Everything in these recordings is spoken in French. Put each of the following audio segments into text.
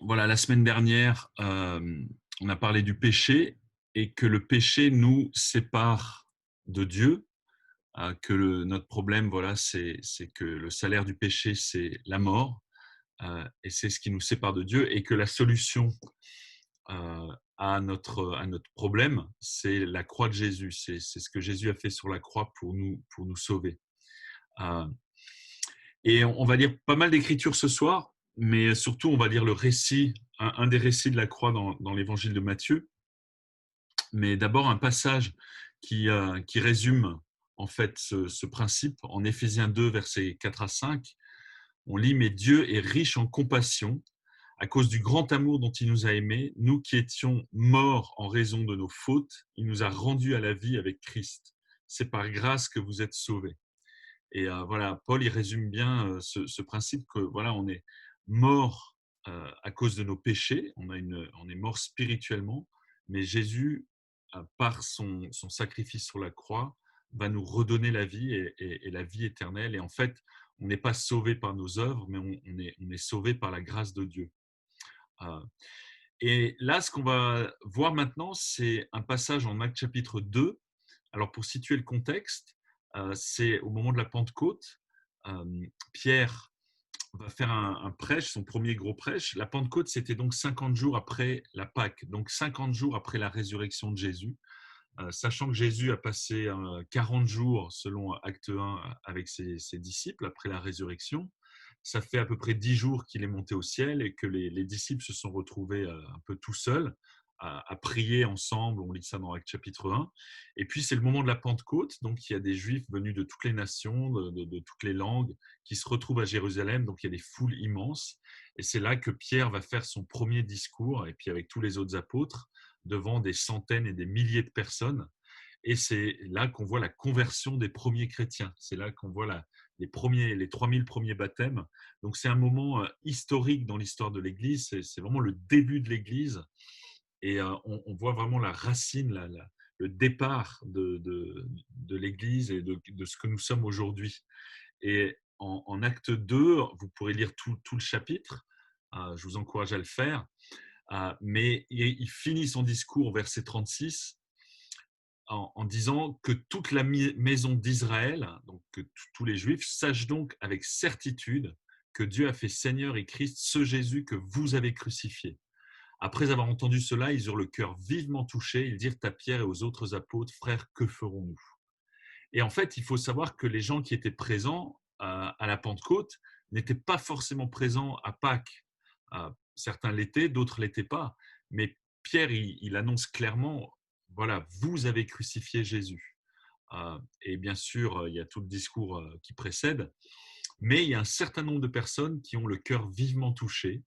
Voilà, la semaine dernière, on a parlé du péché et que le péché nous sépare de Dieu, que notre problème, voilà, c'est que le salaire du péché, c'est la mort, et c'est ce qui nous sépare de Dieu et que la solution, à notre problème, c'est la croix de Jésus. C'est ce que Jésus a fait sur la croix pour nous sauver. Heu et on va lire pas mal d'écritures ce soir, mais surtout, on va lire le récit, un des récits de la croix dans l'évangile de Matthieu. Mais d'abord, un passage qui résume en fait ce principe. En Éphésiens 2, versets 4 à 5, on lit « Mais Dieu est riche en compassion, à cause du grand amour dont il nous a aimés, nous qui étions morts en raison de nos fautes, il nous a rendus à la vie avec Christ. C'est par grâce que vous êtes sauvés. » Et voilà, Paul, il résume bien ce principe que voilà, on est mort à cause de nos péchés, on est mort spirituellement, mais Jésus, par son sacrifice sur la croix, va nous redonner la vie et la vie éternelle. Et en fait, on n'est pas sauvé par nos œuvres, mais on est sauvé par la grâce de Dieu. Euh, et là, ce qu'on va voir maintenant, c'est un passage en Actes chapitre 2. Alors, pour situer le contexte, c'est au moment de la Pentecôte. Pierre va faire un prêche, son premier gros prêche. La Pentecôte, c'était donc 50 jours après la Pâque, donc 50 jours après la résurrection de Jésus. Sachant que Jésus a passé 40 jours, selon Acte 1, avec ses disciples après la résurrection. Ça fait à peu près 10 jours qu'il est monté au ciel et que les disciples se sont retrouvés un peu tout seuls à prier ensemble. On lit ça dans Acte chapitre 1. Et puis, c'est le moment de la Pentecôte. Donc, il y a des Juifs venus de toutes les nations, de toutes les langues, qui se retrouvent à Jérusalem. Donc, il y a des foules immenses. Et c'est là que Pierre va faire son premier discours, et puis avec tous les autres apôtres, devant des centaines et des milliers de personnes. Et c'est là qu'on voit la conversion des premiers chrétiens. C'est là qu'on voit les 3000 premiers baptêmes. Donc c'est un moment historique dans l'histoire de l'Église. C'est vraiment le début de l'Église. Et on voit vraiment la racine, le départ de l'Église et de ce que nous sommes aujourd'hui. Et en acte 2, vous pourrez lire tout le chapitre. Je vous encourage à le faire. Mais il finit son discours au verset 36 en disant que toute la maison d'Israël, donc que tous les Juifs, sachent donc avec certitude que Dieu a fait Seigneur et Christ ce Jésus que vous avez crucifié. Après avoir entendu cela, ils eurent le cœur vivement touché. Ils dirent à Pierre et aux autres apôtres, frères, que ferons-nous? Et en fait, il faut savoir que les gens qui étaient présents à la Pentecôte n'étaient pas forcément présents à Pâques. Certains l'étaient, d'autres ne l'étaient pas. Mais Pierre, il annonce clairement, voilà, vous avez crucifié Jésus. Et bien sûr, il y a tout le discours qui précède. Mais il y a un certain nombre de personnes qui ont le cœur vivement touché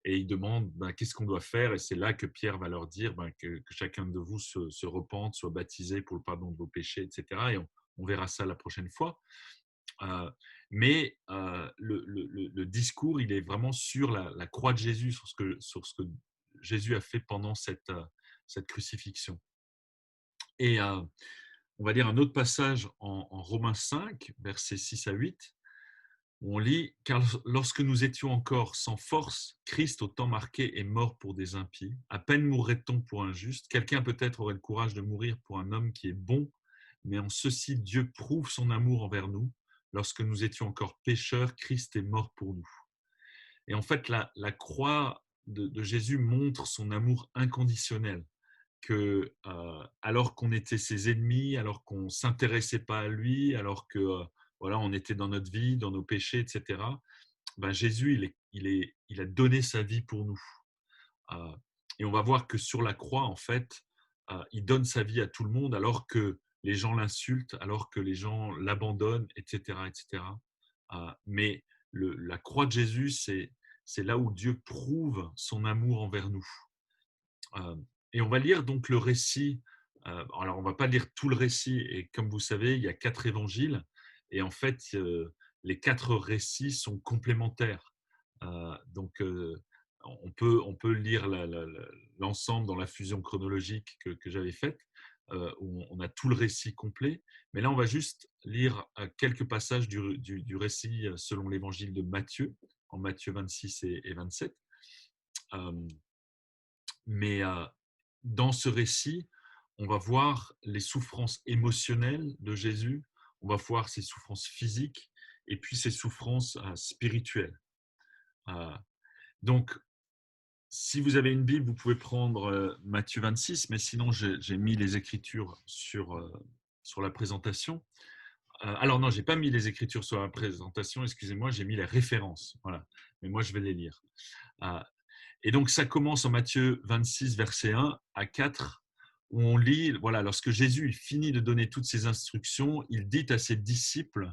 et ils demandent qu'est-ce qu'on doit faire. Et c'est là que Pierre va leur dire que chacun de vous se repente, soit baptisé pour le pardon de vos péchés, etc. Et on verra ça la prochaine fois. Euh, mais le discours, il est vraiment sur la croix de Jésus, sur ce que Jésus a fait pendant cette crucifixion. Et on va lire un autre passage en Romains 5, versets 6 à 8, où on lit « Car lorsque nous étions encore sans force, Christ au temps marqué est mort pour des impies. À peine mourrait-on pour un juste. Quelqu'un peut-être aurait le courage de mourir pour un homme qui est bon, mais en ceci Dieu prouve son amour envers nous. Lorsque nous étions encore pécheurs, Christ est mort pour nous. » Et en fait, la croix de Jésus montre son amour inconditionnel, que alors qu'on était ses ennemis, alors qu'on ne s'intéressait pas à lui, alors que voilà, on était dans notre vie, dans nos péchés, etc. Ben, Jésus, il a donné sa vie pour nous. Euh, et on va voir que sur la croix, en fait, il donne sa vie à tout le monde, alors que les gens l'insultent, alors que les gens l'abandonnent, etc., etc. Mais la croix de Jésus, c'est là où Dieu prouve son amour envers nous. Euh, et on va lire donc le récit. Alors, on ne va pas lire tout le récit. Et comme vous savez, il y a 4 évangiles. Et en fait, les 4 récits sont complémentaires. Donc, on peut lire l'ensemble dans la fusion chronologique que j'avais faite, où on a tout le récit complet. Mais là, on va juste lire quelques passages du récit selon l'évangile de Matthieu, en Matthieu 26 et 27. Euh, mais dans ce récit, on va voir les souffrances émotionnelles de Jésus, on va voir ses souffrances physiques et puis ses souffrances spirituelles. Euh, donc, si vous avez une Bible, vous pouvez prendre Matthieu 26, mais sinon, j'ai mis les Écritures sur la présentation. Alors non, j'ai pas mis les Écritures sur la présentation, excusez-moi, j'ai mis les références. Voilà, mais moi, je vais les lire. Euh, et donc, ça commence en Matthieu 26, verset 1 à 4, où on lit, voilà, lorsque Jésus il finit de donner toutes ses instructions, il dit à ses disciples,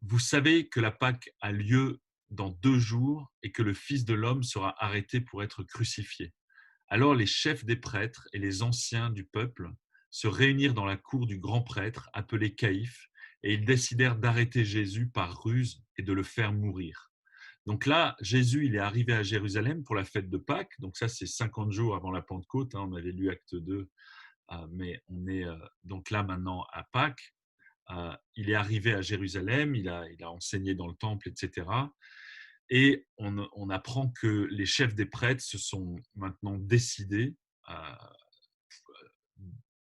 vous savez que la Pâque a lieu dans 2 jours et que le Fils de l'homme sera arrêté pour être crucifié. Alors les chefs des prêtres et les anciens du peuple se réunirent dans la cour du grand prêtre, appelé Caïphe, et ils décidèrent d'arrêter Jésus par ruse et de le faire mourir. Donc là, Jésus, il est arrivé à Jérusalem pour la fête de Pâques. Donc ça, c'est 50 jours avant la Pentecôte. On avait lu Acte 2, mais on est donc là maintenant à Pâques. Il est arrivé à Jérusalem, il a enseigné dans le temple, etc. Et on apprend que les chefs des prêtres se sont maintenant décidés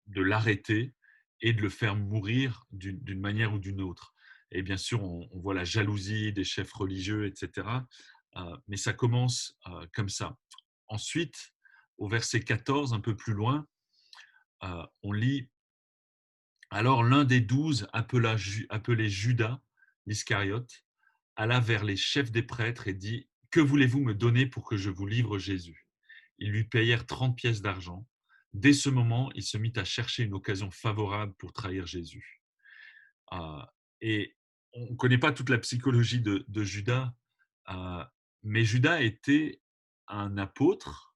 de l'arrêter et de le faire mourir d'une manière ou d'une autre. Et bien sûr, on voit la jalousie des chefs religieux, etc. Mais ça commence comme ça. Ensuite, au verset 14, un peu plus loin, on lit alors l'un des 12, appelé Judas l'Iscariote, alla vers les chefs des prêtres et dit, que voulez-vous me donner pour que je vous livre Jésus? Ils lui payèrent 30 pièces d'argent. Dès ce moment, il se mit à chercher une occasion favorable pour trahir Jésus. Euh, et on ne connaît pas toute la psychologie de Judas, mais Judas était un apôtre.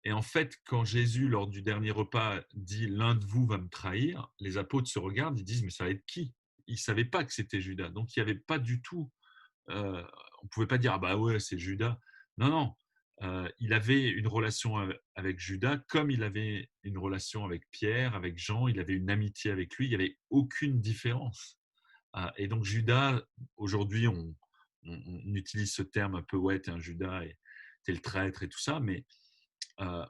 Et en fait, quand Jésus, lors du dernier repas, dit l'un de vous va me trahir, les apôtres se regardent, ils disent mais ça va être qui? Ils ne savaient pas que c'était Judas. Donc il n'y avait pas du tout, on ne pouvait pas dire ah bah ouais, c'est Judas. Non, non. Il avait une relation avec Judas comme il avait une relation avec Pierre, avec Jean, il avait une amitié avec lui, il n'y avait aucune différence. Et donc Judas, aujourd'hui, on utilise ce terme un peu, ouais, t'es un Judas et t'es le traître et tout ça, mais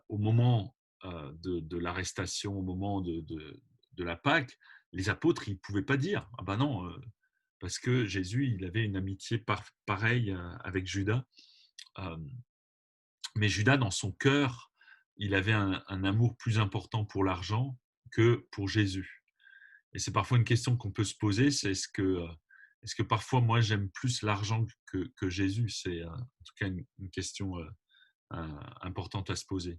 au moment de l'arrestation, au moment de la Pâque, les apôtres, ils ne pouvaient pas dire ah ben non, parce que Jésus, il avait une amitié pareille avec Judas. Euh, mais Judas, dans son cœur, il avait un amour plus important pour l'argent que pour Jésus. Et c'est parfois une question qu'on peut se poser, c'est est-ce que parfois moi j'aime plus l'argent que Jésus? C'est en tout cas une question importante à se poser.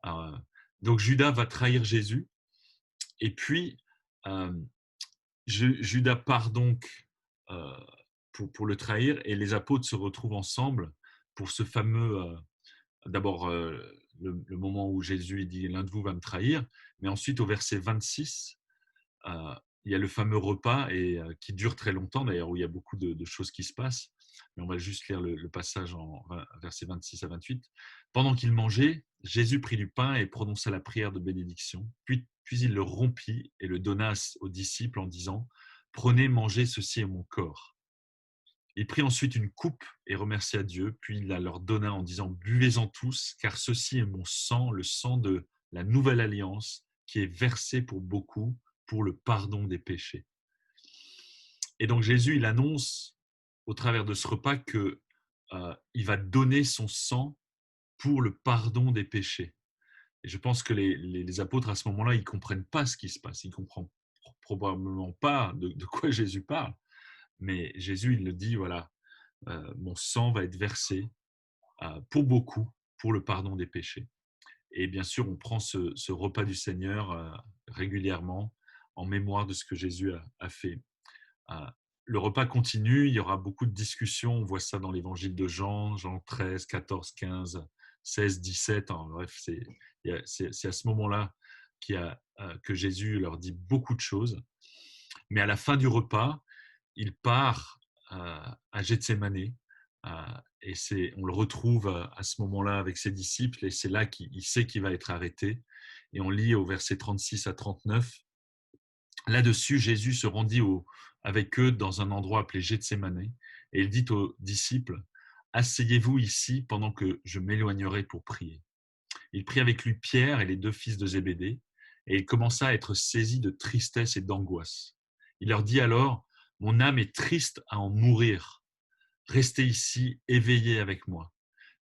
Euh, donc Judas va trahir Jésus et puis euh, Judas part donc euh, pour le trahir et les apôtres se retrouvent ensemble pour ce fameux, d'abord le moment où Jésus dit l'un de vous va me trahir, mais ensuite au verset 26, il y a le fameux repas et qui dure très longtemps d'ailleurs, où il y a beaucoup de choses qui se passent. Mais on va juste lire le passage en versets 26 à 28. Pendant qu'il mangeait, Jésus prit du pain et prononça la prière de bénédiction. Puis il le rompit et le donna aux disciples en disant, prenez, mangez, ceci est mon corps. Il prit ensuite une coupe et remercia Dieu, puis il la leur donna en disant, buvez-en tous, car ceci est mon sang, le sang de la nouvelle alliance, qui est versé pour beaucoup pour le pardon des péchés. Et donc Jésus, il annonce au travers de ce repas que il va donner son sang pour le pardon des péchés. Et je pense que les apôtres à ce moment-là, ils ne comprennent pas ce qui se passe, ils ne comprennent probablement pas de quoi Jésus parle. Mais Jésus, il le dit, voilà, mon sang va être versé pour beaucoup, pour le pardon des péchés. Et bien sûr, on prend ce repas du Seigneur régulièrement en mémoire de ce que Jésus a fait. Le repas continue, il y aura beaucoup de discussions, on voit ça dans l'évangile de Jean, Jean 13, 14, 15, 16, 17, hein, bref, c'est à ce moment-là que Jésus leur dit beaucoup de choses. Mais à la fin du repas, il part à Gethsémané, et on le retrouve à ce moment-là avec ses disciples, et c'est là qu'il sait qu'il va être arrêté. Et on lit au verset 36 à 39, là-dessus, Jésus se rendit avec eux dans un endroit appelé Gethsémané, et il dit aux disciples, asseyez-vous ici pendant que je m'éloignerai pour prier. » Il prit avec lui Pierre et les deux fils de Zébédée, et il commença à être saisi de tristesse et d'angoisse. Il leur dit alors, « Mon âme est triste à en mourir. Restez ici, éveillés avec moi. »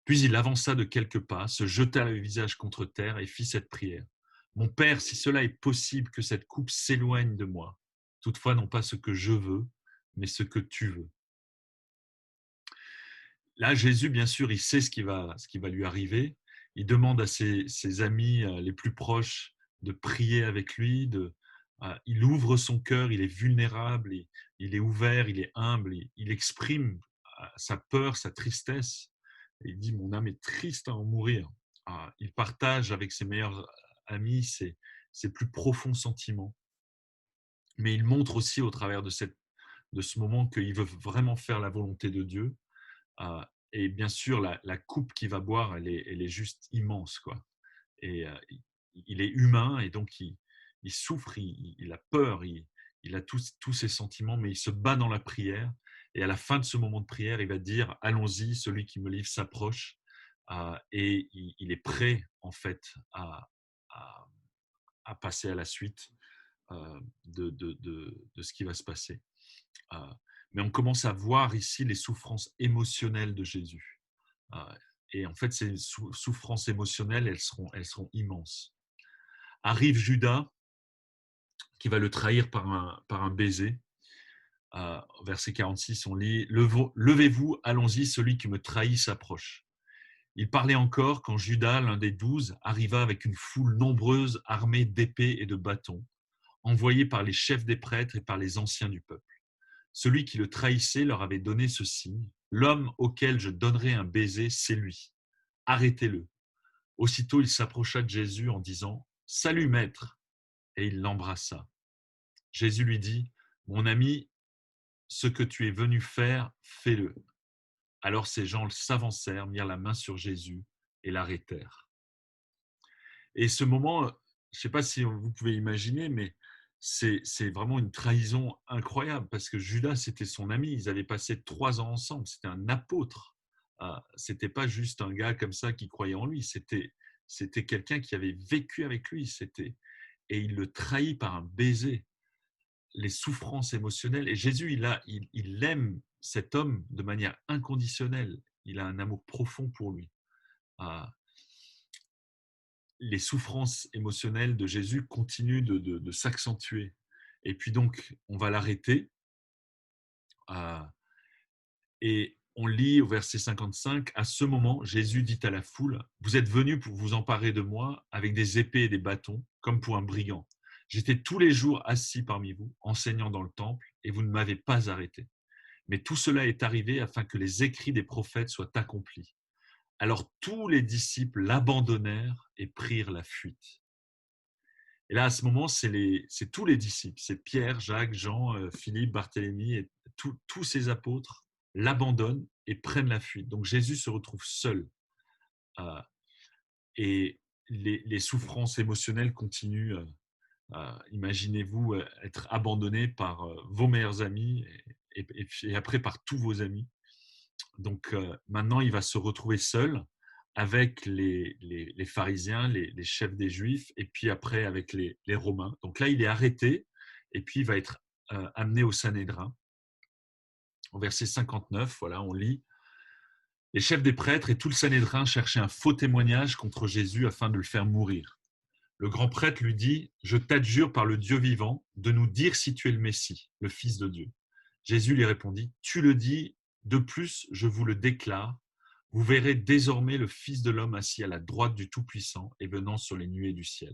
Puis il avança de quelques pas, se jeta le visage contre terre et fit cette prière. « Mon Père, si cela est possible, que cette coupe s'éloigne de moi. Toutefois, non pas ce que je veux, mais ce que tu veux. » Là, Jésus, bien sûr, il sait ce qui va lui arriver. Il demande à ses amis les plus proches de prier avec lui. Il ouvre son cœur, il est vulnérable, il est ouvert, il est humble, il exprime sa peur, sa tristesse. Et il dit, mon âme est triste à en mourir. Il partage avec ses meilleurs amis ses plus profonds sentiments. Mais il montre aussi au travers de ce moment qu'il veut vraiment faire la volonté de Dieu. Euh, et bien sûr, la coupe qu'il va boire, elle est juste immense, quoi. Et il est humain et donc il souffre, il a peur, il a tous ses sentiments, mais il se bat dans la prière. Et à la fin de ce moment de prière, il va dire, allons-y, celui qui me livre s'approche. Et il est prêt, en fait, à, à passer à la suite de ce qui va se passer. Euh, mais on commence à voir ici les souffrances émotionnelles de Jésus. Euh, et en fait, ces souffrances émotionnelles, elles seront immenses. Arrive Judas, qui va le trahir par un baiser. Verset 46, on lit « Levez-vous, allons-y, celui qui me trahit s'approche. » Il parlait encore quand Judas, l'un des 12, arriva avec une foule nombreuse armée d'épées et de bâtons, envoyés par les chefs des prêtres et par les anciens du peuple. Celui qui le trahissait leur avait donné ce signe, « L'homme auquel je donnerai un baiser, c'est lui. Arrêtez-le. » Aussitôt, il s'approcha de Jésus en disant, « Salut, maître !» Et il l'embrassa. Jésus lui dit, « Mon ami, ce que tu es venu faire, fais-le. » Alors ces gens s'avancèrent, mirent la main sur Jésus et l'arrêtèrent. Et ce moment, je ne sais pas si vous pouvez imaginer, mais c'est vraiment une trahison incroyable parce que Judas, c'était son ami. Ils avaient passé 3 ans ensemble. C'était un apôtre. Ce n'était pas juste un gars comme ça qui croyait en lui. C'était quelqu'un qui avait vécu avec lui. Et il le trahit par un baiser. Les souffrances émotionnelles. Et Jésus, il aime cet homme de manière inconditionnelle. Il a un amour profond pour lui. Les souffrances émotionnelles de Jésus continuent de s'accentuer. Et puis donc, on va l'arrêter. Et on lit au verset 55, « À ce moment, Jésus dit à la foule, « Vous êtes venus pour vous emparer de moi avec des épées et des bâtons, comme pour un brigand. J'étais tous les jours assis parmi vous, enseignant dans le temple, et vous ne m'avez pas arrêté. Mais tout cela est arrivé afin que les écrits des prophètes soient accomplis. » Alors tous les disciples l'abandonnèrent et prirent la fuite. Et là, à ce moment, c'est tous les disciples, c'est Pierre, Jacques, Jean, Philippe, Barthélemy, et tous ces apôtres l'abandonnent et prennent la fuite. Donc Jésus se retrouve seul. Et les souffrances émotionnelles continuent. Imaginez-vous être abandonné par vos meilleurs amis et après par tous vos amis. Donc maintenant, il va se retrouver seul avec les pharisiens, les chefs des Juifs, et puis après avec les Romains. Donc là, il est arrêté, et puis il va être amené au Sanhédrin. Au verset 59, voilà, on lit, « Les chefs des prêtres et tout le Sanhédrin cherchaient un faux témoignage contre Jésus afin de le faire mourir. Le grand prêtre lui dit, « Je t'adjure par le Dieu vivant de nous dire si tu es le Messie, le Fils de Dieu. » Jésus lui répondit, « Tu le dis, de plus, je vous le déclare, vous verrez désormais le Fils de l'homme assis à la droite du Tout-Puissant et venant sur les nuées du ciel. »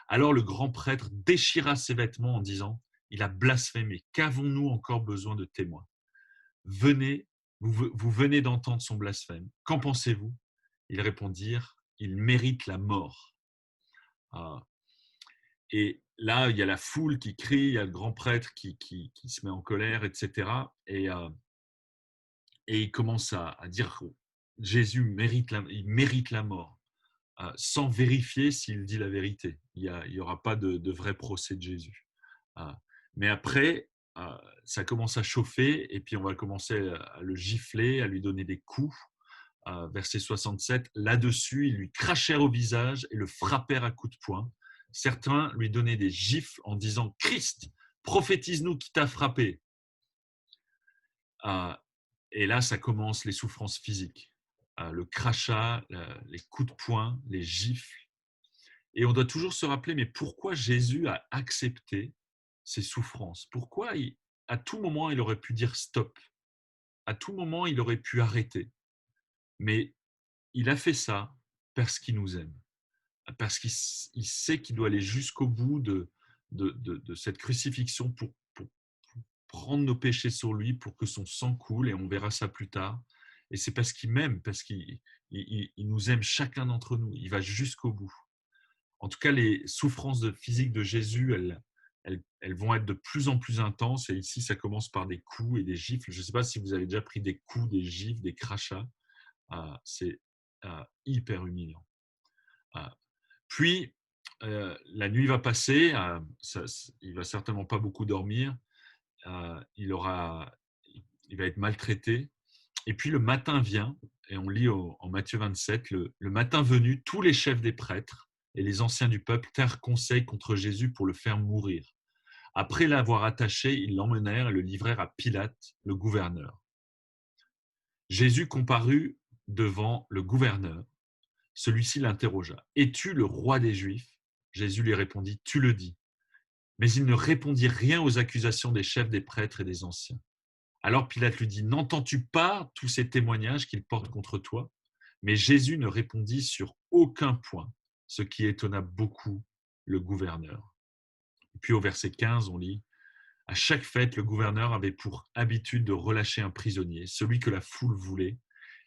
Alors le grand prêtre déchira ses vêtements en disant, « Il a blasphémé, qu'avons-nous encore besoin de témoins? Venez, vous venez d'entendre son blasphème. Qu'en pensez-vous » Ils répondirent, « Il mérite la mort. » Et là, il y a la foule qui crie, il y a le grand prêtre qui se met en colère, etc. Et il commence à dire que Jésus mérite la mort, sans vérifier s'il dit la vérité. Il n'y aura pas de vrai procès de Jésus. Mais après, ça commence à chauffer, et puis on va commencer à le gifler, à lui donner des coups. verset 67, là-dessus, ils lui crachèrent au visage et le frappèrent à coups de poing. Certains lui donnaient des gifles en disant « Christ, prophétise-nous qui t'a frappé ». Et là, ça commence les souffrances physiques, le crachat, les coups de poing, les gifles. Et on doit toujours se rappeler, mais pourquoi Jésus a accepté ces souffrances? Pourquoi à tout moment, il aurait pu dire stop? À tout moment, il aurait pu arrêter. Mais il a fait ça parce qu'il nous aime, parce qu'il sait qu'il doit aller jusqu'au bout de cette crucifixion pour prendre nos péchés sur lui, pour que son sang coule, et on verra ça plus tard. Et c'est parce qu'il m'aime, parce qu'il nous aime chacun d'entre nous. Il va jusqu'au bout. En tout cas, les souffrances physiques de Jésus, elles vont être de plus en plus intenses. Et ici, ça commence par des coups et des gifles. Je ne sais pas si vous avez déjà pris des coups, des gifles, des crachats. C'est hyper humiliant. Puis, la nuit va passer. Il ne va certainement pas beaucoup dormir. Il va être maltraité. Et puis, le matin vient, et on lit en Matthieu 27, le matin venu, tous les chefs des prêtres et les anciens du peuple tinrent conseil contre Jésus pour le faire mourir. Après l'avoir attaché, ils l'emmenèrent et le livrèrent à Pilate, le gouverneur. Jésus comparut devant le gouverneur. Celui-ci l'interrogea. « Es-tu le roi des Juifs ?» Jésus lui répondit. « Tu le dis. » Mais il ne répondit rien aux accusations des chefs des prêtres et des anciens. Alors Pilate lui dit. « N'entends-tu pas tous ces témoignages qu'ils portent contre toi ?» Mais Jésus ne répondit sur aucun point, ce qui étonna beaucoup le gouverneur. Puis au verset 15, on lit. « À chaque fête, le gouverneur avait pour habitude de relâcher un prisonnier, celui que la foule voulait.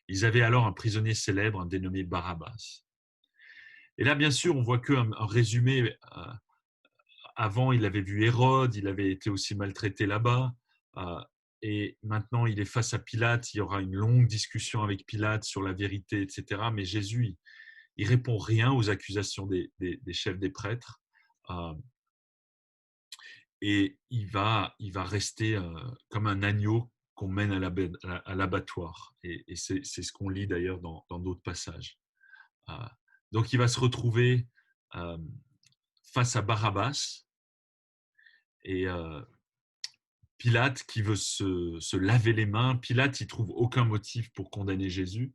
Ils avaient alors un prisonnier célèbre, dénommé Barabbas. » Et là, bien sûr, on voit qu'un résumé. Avant, il avait vu Hérode, il avait été aussi maltraité là-bas. Et maintenant, il est face à Pilate. Il y aura une longue discussion avec Pilate sur la vérité, etc. Mais Jésus, il répond rien aux accusations des chefs des prêtres. Et il va rester comme un agneau qu'on mène à l'abattoir. Et c'est ce qu'on lit d'ailleurs dans d'autres passages. Donc, il va se retrouver face à Barabbas. Et Pilate qui veut se laver les mains. Pilate, il trouve aucun motif pour condamner Jésus.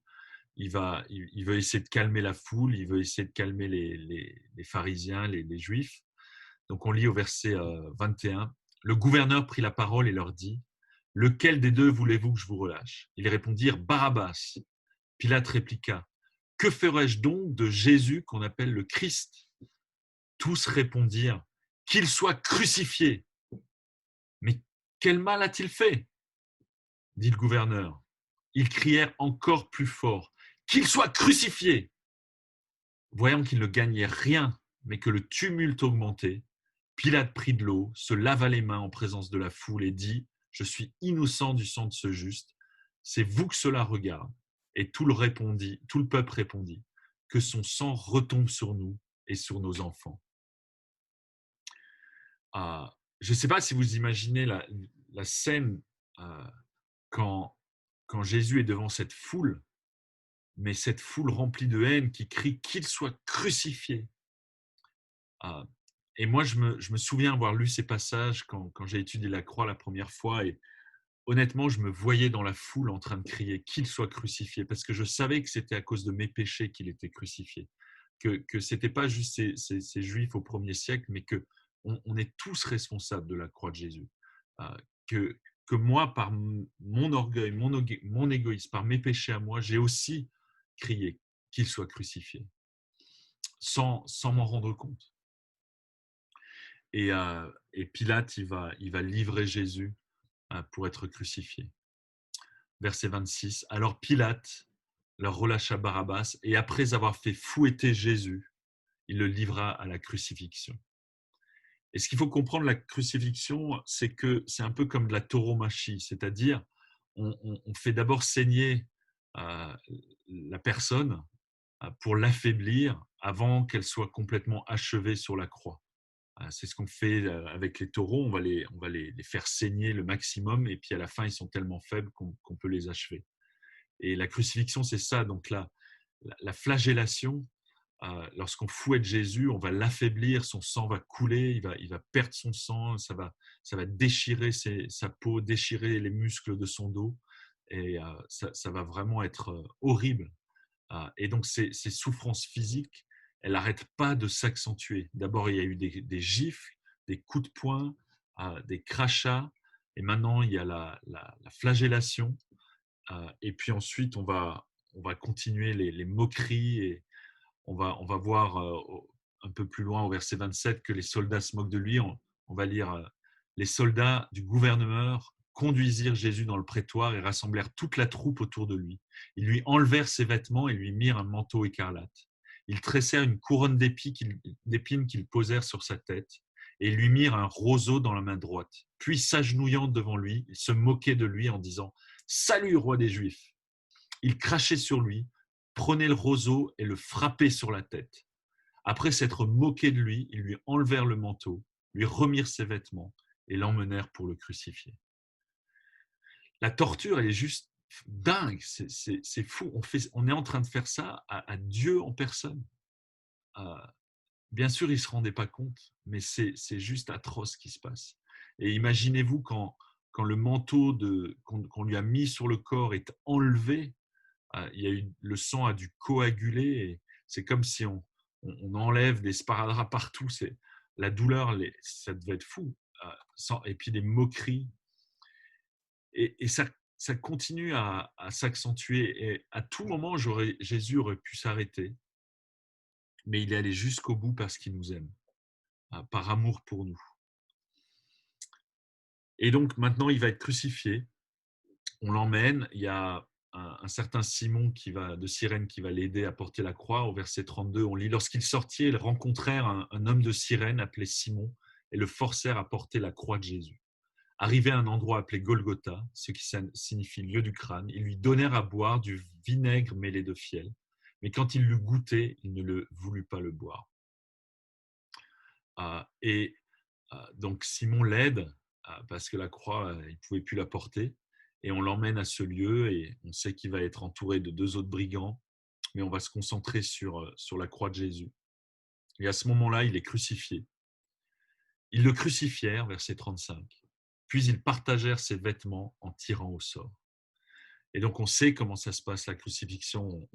Il veut essayer de calmer la foule, il veut essayer de calmer les pharisiens, les juifs. Donc on lit au verset 21. Le gouverneur prit la parole et leur dit. « Lequel des deux voulez-vous que je vous relâche ?» Ils répondirent « Barabbas ». Pilate répliqua. « Que ferais-je donc de Jésus qu'on appelle le Christ ?» Tous répondirent. « Qu'il soit crucifié. » Mais quel mal a-t-il fait? Dit le gouverneur. Ils crièrent encore plus fort. Qu'il soit crucifié! Voyant qu'ils ne gagnaient rien, mais que le tumulte augmentait, Pilate prit de l'eau, se lava les mains en présence de la foule et dit. Je suis innocent du sang de ce juste. C'est vous que cela regarde. Et tout le peuple répondit. Que son sang retombe sur nous et sur nos enfants. Je ne sais pas si vous imaginez la scène quand Jésus est devant cette foule, mais cette foule remplie de haine qui crie qu'il soit crucifié. Et moi, je me souviens avoir lu ces passages quand j'ai étudié la croix la première fois, et honnêtement, je me voyais dans la foule en train de crier qu'il soit crucifié, parce que je savais que c'était à cause de mes péchés qu'il était crucifié, que ce n'était pas juste ces Juifs au 1er siècle, mais qu'on est tous responsables de la croix de Jésus. Que moi, par mon orgueil, mon égoïsme, par mes péchés à moi, j'ai aussi crié qu'il soit crucifié, sans m'en rendre compte. Et Pilate, il va livrer Jésus pour être crucifié. Verset 26. Alors Pilate leur relâcha Barabbas, et après avoir fait fouetter Jésus, il le livra à la crucifixion. Et ce qu'il faut comprendre, la crucifixion, c'est que c'est un peu comme de la tauromachie, c'est-à-dire on fait d'abord saigner la personne pour l'affaiblir avant qu'elle soit complètement achevée sur la croix. C'est ce qu'on fait avec les taureaux, on va les faire saigner le maximum, et puis à la fin, ils sont tellement faibles qu'on peut les achever. Et la crucifixion, c'est ça. Donc la flagellation, lorsqu'on fouette Jésus, on va l'affaiblir, son sang va couler, il va perdre son sang, ça va déchirer sa peau, déchirer les muscles de son dos, et ça va vraiment être horrible. Et donc ces souffrances physiques, elles n'arrêtent pas de s'accentuer. D'abord, il y a eu des gifles, des coups de poing, des crachats, et maintenant il y a la flagellation. Et puis ensuite, on va continuer les moqueries, et on va voir un peu plus loin au verset 27 que les soldats se moquent de lui. On va lire les soldats du gouverneur conduisirent Jésus dans le prétoire et rassemblèrent toute la troupe autour de lui. Ils lui enlevèrent ses vêtements et lui mirent un manteau écarlate. Ils tressèrent une couronne d'épines qu'ils posèrent sur sa tête et lui mirent un roseau dans la main droite. Puis, s'agenouillant devant lui, ils se moquaient de lui en disant « Salut, roi des Juifs !» Ils crachaient sur lui, prenaient le roseau et le frappaient sur la tête. Après s'être moqués de lui, ils lui enlevèrent le manteau, lui remirent ses vêtements et l'emmenèrent pour le crucifier. La torture, elle est juste dingue, c'est fou. On est en train de faire ça à Dieu en personne. Bien sûr, il ne se rendait pas compte, mais c'est juste atroce ce qui se passe. Et imaginez-vous quand le manteau qu'on lui a mis sur le corps est enlevé, le sang a dû coaguler, et c'est comme si on enlève des sparadraps partout. La douleur, ça devait être fou. Et puis des moqueries. Et ça continue à s'accentuer. Et à tout moment, Jésus aurait pu s'arrêter, mais il est allé jusqu'au bout parce qu'il nous aime, par amour pour nous. Et donc maintenant, il va être crucifié. On l'emmène. Il y a un certain Simon de Cyrène qui va l'aider à porter la croix. Au verset 32, on lit « Lorsqu'ils sortirent, ils rencontrèrent un homme de Cyrène appelé Simon et le forcèrent à porter la croix de Jésus. Arrivé à un endroit appelé Golgotha, ce qui signifie lieu du crâne, ils lui donnèrent à boire du vinaigre mêlé de fiel. Mais quand il l'eut goûté, il ne le voulut pas le boire. » Donc Simon l'aide parce que la croix, il ne pouvait plus la porter. Et on l'emmène à ce lieu et on sait qu'il va être entouré de 2 autres brigands, mais on va se concentrer sur la croix de Jésus. Et à ce moment-là, il est crucifié. Ils le crucifièrent, verset 35. Puis ils partagèrent ses vêtements en tirant au sort. Et donc on sait comment ça se passe, la crucifixion.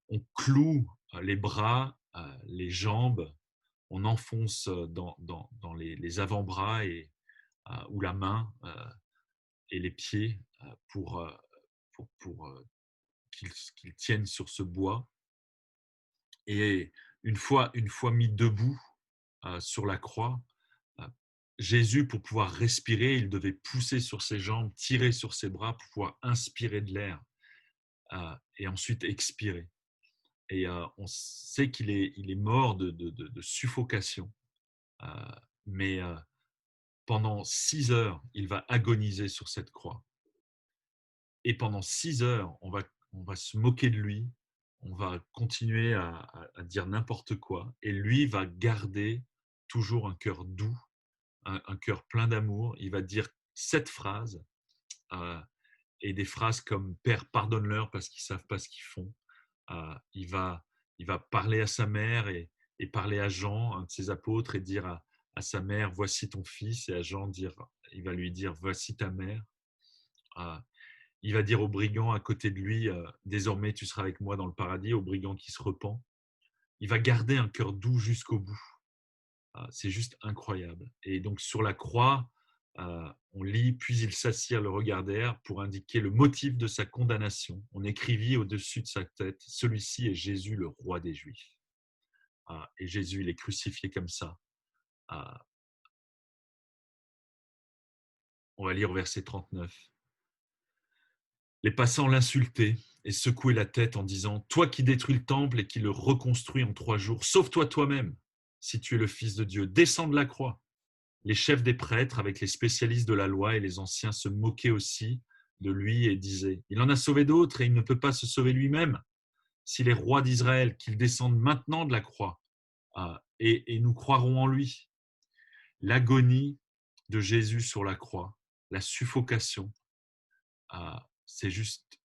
On cloue les bras, les jambes, on enfonce dans les avant-bras ou la main et les pieds pour qu'ils tiennent sur ce bois. Et une fois mis debout sur la croix, Jésus, pour pouvoir respirer, il devait pousser sur ses jambes, tirer sur ses bras pour pouvoir inspirer de l'air et ensuite expirer. Et on sait qu'il est mort de suffocation. Mais pendant 6 heures, il va agoniser sur cette croix. Et pendant 6 heures, on va se moquer de lui, on va continuer à dire n'importe quoi, et lui va garder toujours un cœur doux, un cœur plein d'amour. Il va dire 7 phrases, et des phrases comme « Père, pardonne-leur parce qu'ils ne savent pas ce qu'ils font ». Il va parler à sa mère et parler à Jean, un de ses apôtres, et dire à sa mère « Voici ton fils », et à Jean, il va lui dire « Voici ta mère ». Il va dire au brigand à côté de lui « Désormais, tu seras avec moi dans le paradis », au brigand qui se repent. Il va garder un cœur doux jusqu'au bout. C'est juste incroyable. Et donc, sur la croix, on lit « Puis ils s'assirent, le regardèrent pour indiquer le motif de sa condamnation. On écrivit au-dessus de sa tête « Celui-ci est Jésus, le roi des Juifs ». Et Jésus, il est crucifié comme ça. On va lire au verset 39. Les passants l'insultaient et secouaient la tête en disant « Toi qui détruis le temple et qui le reconstruis en 3 jours, sauve-toi toi-même, si tu es le Fils de Dieu, descends de la croix. » Les chefs des prêtres, avec les spécialistes de la loi et les anciens, se moquaient aussi de lui et disaient « Il en a sauvé d'autres et il ne peut pas se sauver lui-même. S'il est roi d'Israël, qu'il descende maintenant de la croix et nous croirons en lui. » L'agonie de Jésus sur la croix, la suffocation, c'est juste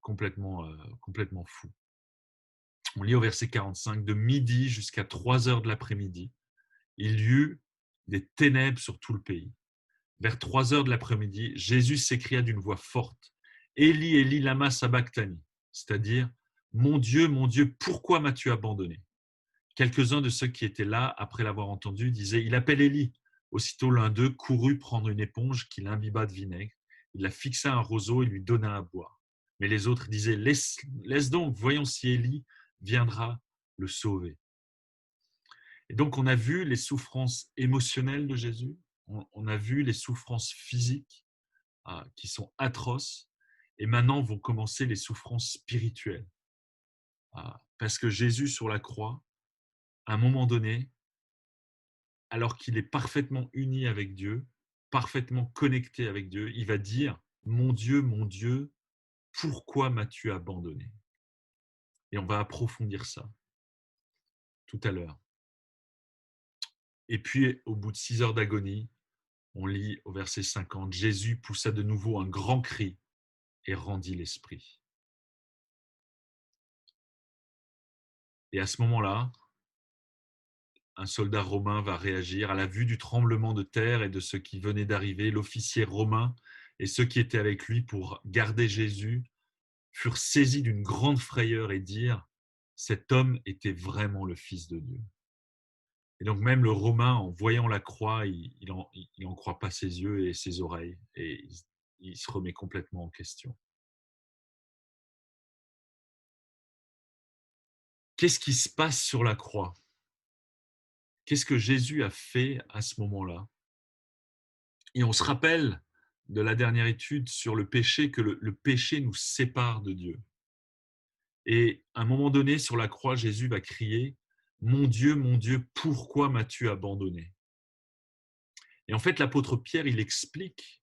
complètement fou. On lit au verset 45, de midi jusqu'à 3 heures de l'après-midi, il y eut des ténèbres sur tout le pays. Vers 3 heures de l'après-midi, Jésus s'écria d'une voix forte, Élie, Élie, lama sabachthani, c'est-à-dire, mon Dieu, pourquoi m'as-tu abandonné? Quelques-uns de ceux qui étaient là, après l'avoir entendu, disaient, il appelle Élie. Aussitôt l'un d'eux courut prendre une éponge qu'il imbiba de vinaigre, il la fixa à un roseau et lui donna à boire. Mais les autres disaient, laisse donc, voyons si Élie viendra le sauver. Et donc on a vu les souffrances émotionnelles de Jésus, on a vu les souffrances physiques qui sont atroces, et maintenant vont commencer les souffrances spirituelles. Parce que Jésus sur la croix, à un moment donné, alors qu'il est parfaitement uni avec Dieu, parfaitement connecté avec Dieu, il va dire, mon Dieu, pourquoi m'as-tu abandonné? Et on va approfondir ça tout à l'heure. Et puis, au bout de 6 heures d'agonie, on lit au verset 50, Jésus poussa de nouveau un grand cri et rendit l'esprit. Et à ce moment-là, un soldat romain va réagir à la vue du tremblement de terre et de ce qui venait d'arriver. L'officier romain et ceux qui étaient avec lui pour garder Jésus furent saisis d'une grande frayeur et dirent « Cet homme était vraiment le Fils de Dieu ». Et donc même le Romain, en voyant la croix, il en croit pas ses yeux et ses oreilles, et il se remet complètement en question. Qu'est-ce qui se passe sur la croix? Qu'est-ce que Jésus a fait à ce moment-là? Et on se rappelle de la dernière étude sur le péché, que le péché nous sépare de Dieu. Et à un moment donné, sur la croix, Jésus va crier « mon Dieu, pourquoi m'as-tu abandonné ?» Et en fait, l'apôtre Pierre, il explique,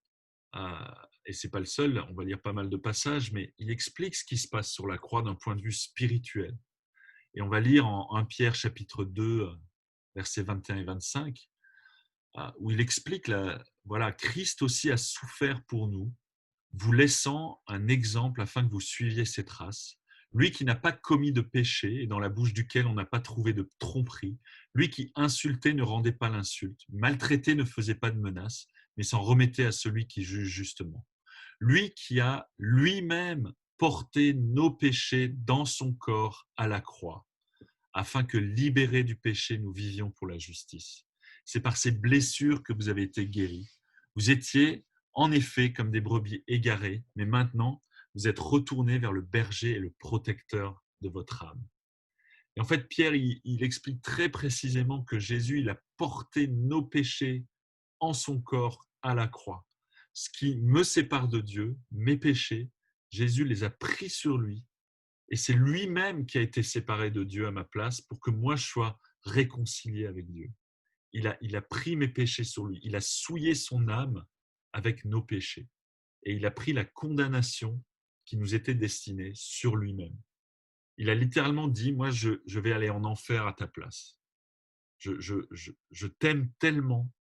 et ce n'est pas le seul, on va lire pas mal de passages, mais il explique ce qui se passe sur la croix d'un point de vue spirituel. Et on va lire en 1 Pierre chapitre 2, versets 21 et 25, où il explique, voilà, Christ aussi a souffert pour nous, vous laissant un exemple afin que vous suiviez ses traces. Lui qui n'a pas commis de péché et dans la bouche duquel on n'a pas trouvé de tromperie, lui qui insultait ne rendait pas l'insulte, maltraité ne faisait pas de menace, mais s'en remettait à celui qui juge justement. Lui qui a lui-même porté nos péchés dans son corps à la croix, afin que, libérés du péché, nous vivions pour la justice. C'est par ces blessures que vous avez été guéris. Vous étiez en effet comme des brebis égarées, mais maintenant, vous êtes retournés vers le berger et le protecteur de votre âme. Et en fait, Pierre, il explique très précisément que Jésus, il a porté nos péchés en son corps à la croix. Ce qui me sépare de Dieu, mes péchés, Jésus les a pris sur lui. Et c'est lui-même qui a été séparé de Dieu à ma place pour que moi je sois réconcilié avec Dieu. Il a pris mes péchés sur lui. Il a souillé son âme avec nos péchés. Et il a pris la condamnation qui nous était destinée sur lui-même. Il a littéralement dit, moi je vais aller en enfer à ta place. Je t'aime tellement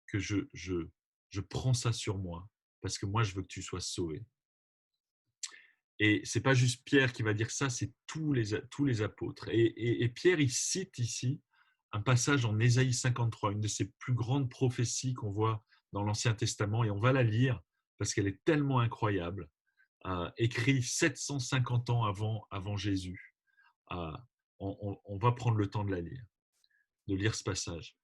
que je prends ça sur moi parce que moi je veux que tu sois sauvé. Et ce n'est pas juste Pierre qui va dire ça, c'est tous les apôtres. Et Pierre, il cite ici un passage en Ésaïe 53, une de ces plus grandes prophéties qu'on voit dans l'Ancien Testament, et on va la lire parce qu'elle est tellement incroyable, écrit 750 ans avant Jésus. On va prendre le temps de la lire, de lire ce passage.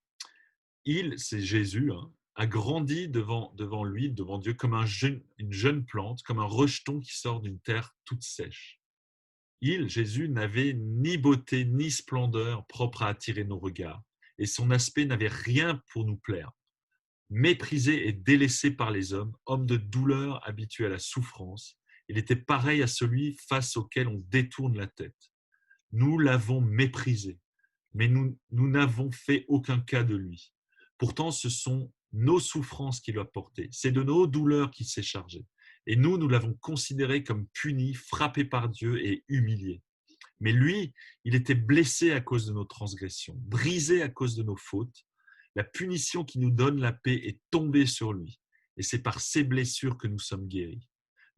Il, c'est Jésus, a grandi devant lui, devant Dieu, comme une jeune plante, comme un rejeton qui sort d'une terre toute sèche. Il, Jésus, n'avait ni beauté ni splendeur propre à attirer nos regards, et son aspect n'avait rien pour nous plaire. Méprisé et délaissé par les hommes, homme de douleur habitué à la souffrance, il était pareil à celui face auquel on détourne la tête. Nous l'avons méprisé, mais nous n'avons fait aucun cas de lui. Pourtant, ce sont nos souffrances qu'il a portées, c'est de nos douleurs qu'il s'est chargé. Et nous l'avons considéré comme puni, frappé par Dieu et humilié. Mais lui, il était blessé à cause de nos transgressions, brisé à cause de nos fautes. La punition qui nous donne la paix est tombée sur lui. Et c'est par ses blessures que nous sommes guéris.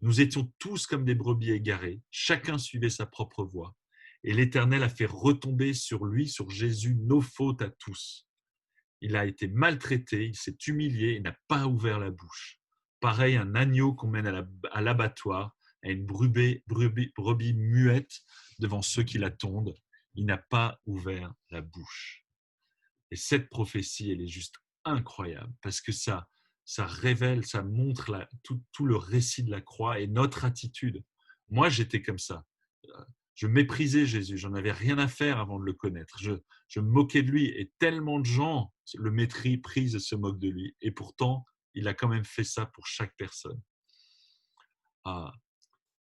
Nous étions tous comme des brebis égarées, chacun suivait sa propre voie. Et l'Éternel a fait retomber sur lui, sur Jésus, nos fautes à tous. Il a été maltraité, il s'est humilié et n'a pas ouvert la bouche. Pareil, un agneau qu'on mène à l'abattoir, à une brebis muette devant ceux qui l'attendent, il n'a pas ouvert la bouche. Et cette prophétie, elle est juste incroyable parce que ça révèle, ça montre tout le récit de la croix et notre attitude. Moi, j'étais comme ça. Je méprisais Jésus, j'en avais rien à faire avant de le connaître. Je me moquais de lui et tellement de gens le méprisent et se moquent de lui. Et pourtant, il a quand même fait ça pour chaque personne.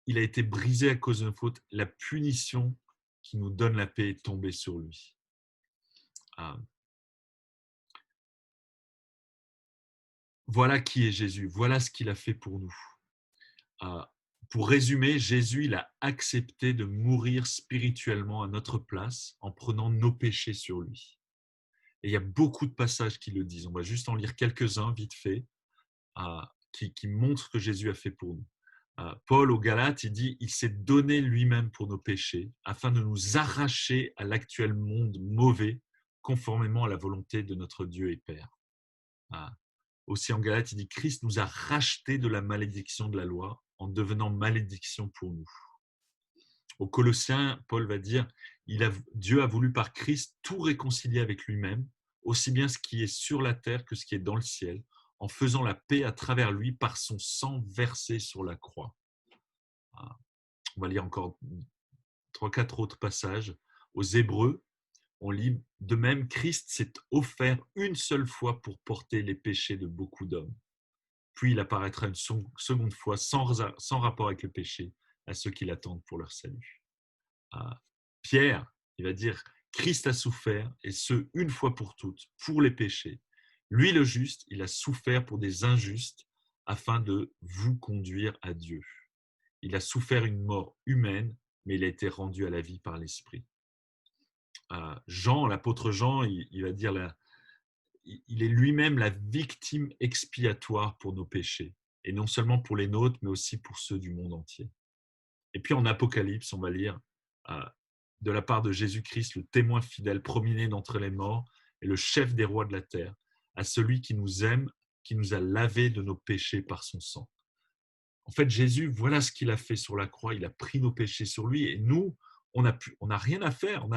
Il a été brisé à cause de nos fautes. La punition qui nous donne la paix est tombée sur lui. Voilà qui est Jésus, voilà ce qu'il a fait pour nous. Pour résumer, Jésus, il a accepté de mourir spirituellement à notre place en prenant nos péchés sur lui. Et il y a beaucoup de passages qui le disent. On va juste en lire quelques-uns vite fait, qui montrent ce que Jésus a fait pour nous. Paul aux Galates, il dit « Il s'est donné lui-même pour nos péchés, afin de nous arracher à l'actuel monde mauvais, conformément à la volonté de notre Dieu et Père. » Aussi en Galates, il dit « Christ nous a rachetés de la malédiction de la loi en devenant malédiction pour nous. » Aux Colossiens, Paul va dire « Dieu a voulu par Christ tout réconcilier avec lui-même, aussi bien ce qui est sur la terre que ce qui est dans le ciel, en faisant la paix à travers lui par son sang versé sur la croix. » On va lire encore 3-4 autres passages. Aux Hébreux, on lit « De même, Christ s'est offert une seule fois pour porter les péchés de beaucoup d'hommes. Puis il apparaîtra une seconde fois sans rapport avec le péché à ceux qui l'attendent pour leur salut. » Pierre, il va dire « Christ a souffert, et ce, une fois pour toutes, pour les péchés. Lui, le juste, il a souffert pour des injustes, afin de vous conduire à Dieu. Il a souffert une mort humaine, mais il a été rendu à la vie par l'Esprit. » Jean, l'apôtre Jean, il va dire il est lui-même la victime expiatoire pour nos péchés, et non seulement pour les nôtres, mais aussi pour ceux du monde entier. Et puis en Apocalypse, on va lire de la part de Jésus-Christ, le témoin fidèle, promené d'entre les morts, et le chef des rois de la terre, à celui qui nous aime, qui nous a lavés de nos péchés par son sang. En fait, Jésus, voilà ce qu'il a fait sur la croix. Il a pris nos péchés sur lui, et nous, on n'a rien à faire.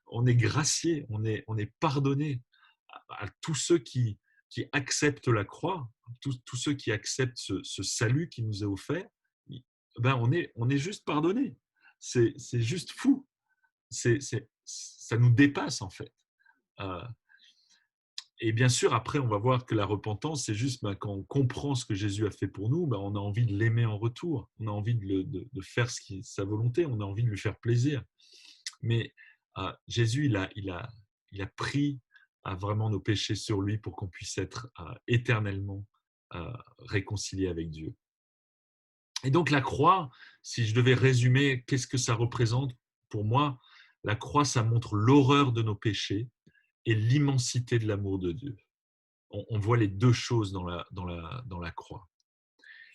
On est graciés, on est pardonnés. À tous ceux qui acceptent la croix, tous ceux qui acceptent ce salut qui nous est offert, ben on est juste pardonnés. C'est juste fou. Ça nous dépasse en fait. Et bien sûr, après, on va voir que la repentance, c'est juste quand on comprend ce que Jésus a fait pour nous, on a envie de l'aimer en retour. On a envie de faire sa volonté, on a envie de lui faire plaisir. Mais Jésus, il a pris vraiment nos péchés sur lui pour qu'on puisse être éternellement réconcilié avec Dieu. Et donc la croix, si je devais résumer, qu'est-ce que ça représente pour moi? La croix, ça montre l'horreur de nos péchés et l'immensité de l'amour de Dieu. On voit les deux choses dans la croix.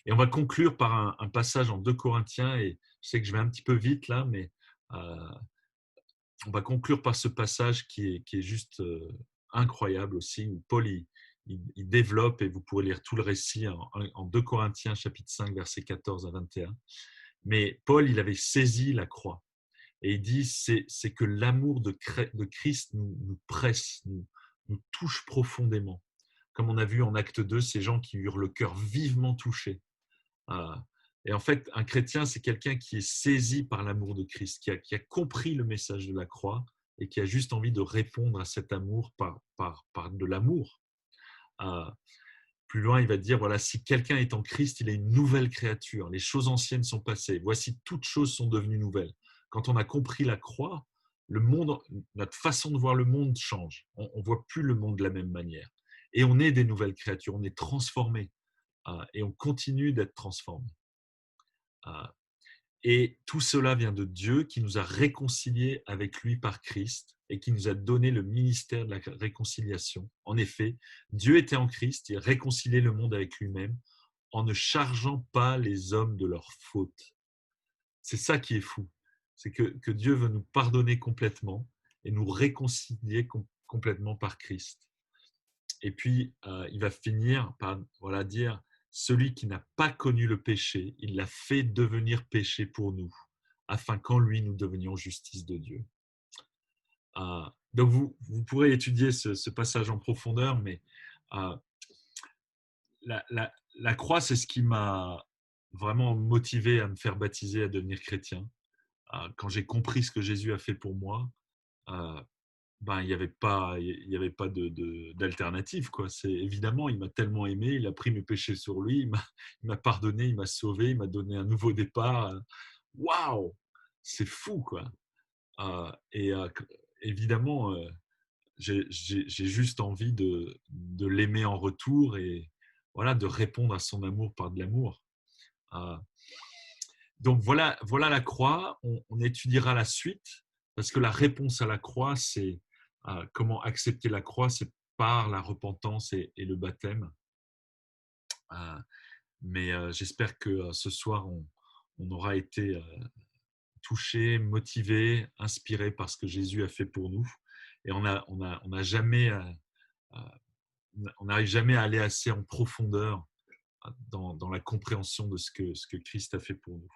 Et on va conclure par un passage en 2 Corinthiens, et je sais que je vais un petit peu vite là, mais on va conclure par ce passage qui est juste incroyable aussi, où Paul il développe, et vous pourrez lire tout le récit en 2 Corinthiens chapitre 5, versets 14 à 21. Mais Paul, il avait saisi la croix, et il dit c'est que l'amour de Christ nous presse, nous touche profondément. Comme on a vu en acte 2, ces gens qui eurent le cœur vivement touché. Et en fait, un chrétien, c'est quelqu'un qui est saisi par l'amour de Christ, qui a compris le message de la croix et qui a juste envie de répondre à cet amour par de l'amour. Plus loin, il va dire, voilà, si quelqu'un est en Christ, il est une nouvelle créature. Les choses anciennes sont passées. Voici, toutes choses sont devenues nouvelles. Quand on a compris la croix, le monde, notre façon de voir le monde change. On ne voit plus le monde de la même manière. Et on est des nouvelles créatures, on est transformés. Et on continue d'être transformés. Et tout cela vient de Dieu qui nous a réconciliés avec lui par Christ et qui nous a donné le ministère de la réconciliation. En effet, Dieu était en Christ, il réconciliait le monde avec lui-même en ne chargeant pas les hommes de leurs fautes. C'est ça qui est fou. C'est que Dieu veut nous pardonner complètement et nous réconcilier complètement par Christ. Et puis, il va finir par voilà, dire, celui qui n'a pas connu le péché, il l'a fait devenir péché pour nous, afin qu'en lui, nous devenions justice de Dieu. Donc, vous pourrez étudier ce passage en profondeur, mais euh, la croix, c'est ce qui m'a vraiment motivé à me faire baptiser, à devenir chrétien. Quand j'ai compris ce que Jésus a fait pour moi, euh, ben, il y avait pas d'alternative, quoi. C'est évidemment, il m'a tellement aimé, il a pris mes péchés sur lui, il m'a pardonné, il m'a sauvé, il m'a donné un nouveau départ. Waouh, c'est fou, quoi. Et évidemment, j'ai juste envie de l'aimer en retour et voilà, de répondre à son amour par de l'amour. Euh, donc voilà la croix. On étudiera la suite parce que la réponse à la croix, c'est comment accepter la croix, c'est par la repentance et le baptême. Euh, mais j'espère que ce soir, on aura été touché, motivé, inspiré par ce que Jésus a fait pour nous. Et on a jamais, euh, on n'arrive jamais à aller assez en profondeur dans la compréhension de ce que Christ a fait pour nous.